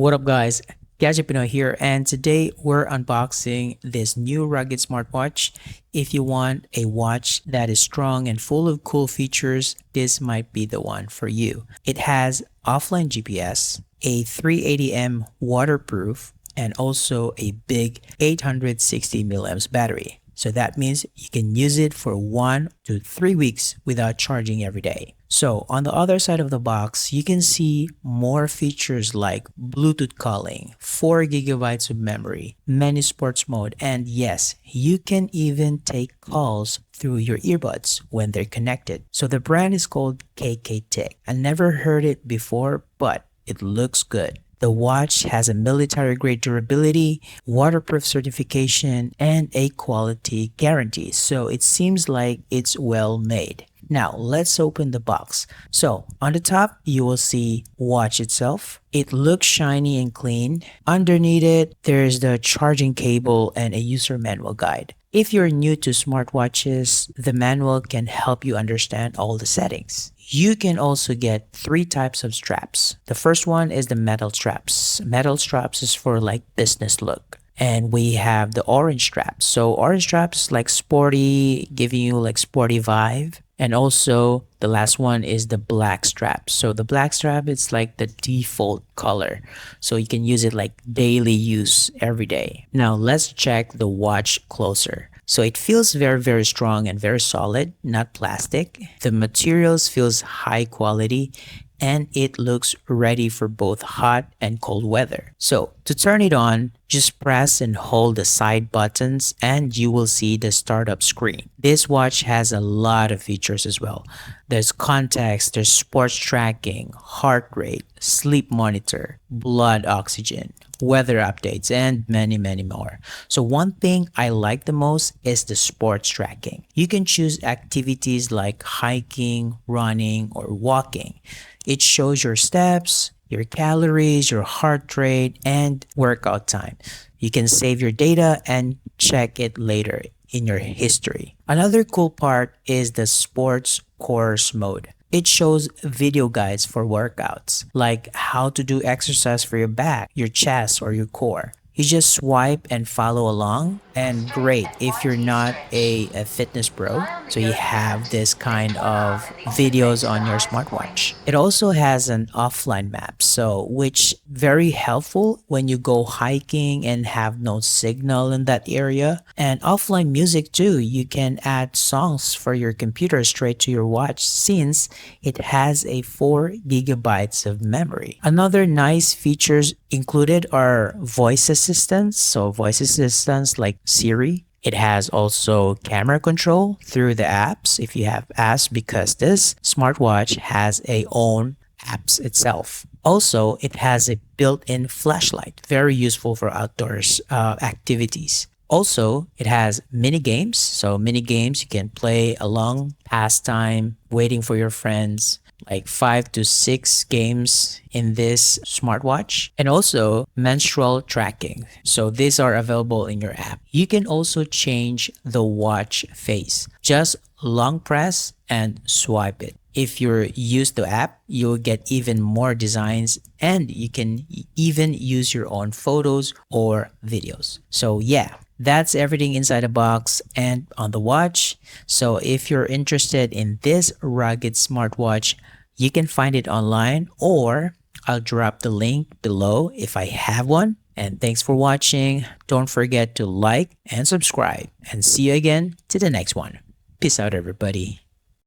What up guys, KKTICK here, and today we're unboxing this new rugged smartwatch. If you want a watch that is strong and full of cool features, this might be the one for you. It has offline GPS, a 380 mAh waterproof, and also a big 860 milliamps battery. So that means you can use it for 1 to 3 weeks without charging every day. So on the other side of the box, you can see more features like Bluetooth calling, 4 gigabytes of memory, many sports mode, and yes, you can even take calls through your earbuds when they're connected. So the brand is called KKTICK. I never heard it before, but it looks good. The watch has a military-grade durability, waterproof certification, and a quality guarantee. So it seems like it's well made. Now, let's open the box. So, on the top, you will see watch itself. It looks shiny and clean. Underneath it, there's the charging cable and a user manual guide. If you're new to smartwatches, the manual can help you understand all the settings. You can also get 3 types of straps. The first one is the metal straps. Metal straps is for like business look. And we have the orange straps. So orange straps like sporty, giving you like sporty vibe. And also the last one is the black strap. So the black strap is like the default color. So you can use it like daily use every day. Now let's check the watch closer. So it feels very strong and very solid, not plastic. The materials feels high quality and it looks ready for both hot and cold weather. So to turn it on, just press and hold the side buttons and you will see the startup screen. This watch has a lot of features as well. There's context, there's sports tracking, heart rate, sleep monitor, blood oxygen, weather updates, and many more. So one thing I like the most is the sports tracking. You can choose activities like hiking, running, or walking. It shows your steps, your calories, your heart rate, and workout time. You can save your data and check it later in your history. Another cool part is the sports course mode. It shows video guides for workouts, like how to do exercise for your back, your chest, or your core. You just swipe and follow along, and great if you're not a fitness pro, so you have this kind of videos on your smartwatch. It also has an offline map, so which very helpful when you go hiking and have no signal in that area. And offline music too, you can add songs for your computer straight to your watch since it has a 4 gigabytes of memory. Another nice features included are voice assistants, so voice assistants like Siri. It has also camera control through the apps if you have apps, because this smartwatch has a own apps itself. Also, it has a built-in flashlight, very useful for outdoors activities. Also, it has mini games. So mini games you can play along, pastime, waiting for your friends, like 5 to 6 games in this smartwatch, and also menstrual tracking. So these are available in your app. You can also change the watch face. Just long press and swipe it. If you're used to app, you'll get even more designs and you can even use your own photos or videos. So yeah, that's everything inside the box and on the watch. So if you're interested in this rugged smartwatch, you can find it online, or I'll drop the link below if I have one. And thanks for watching. Don't forget to like and subscribe, and see you again to the next one. Peace out, everybody.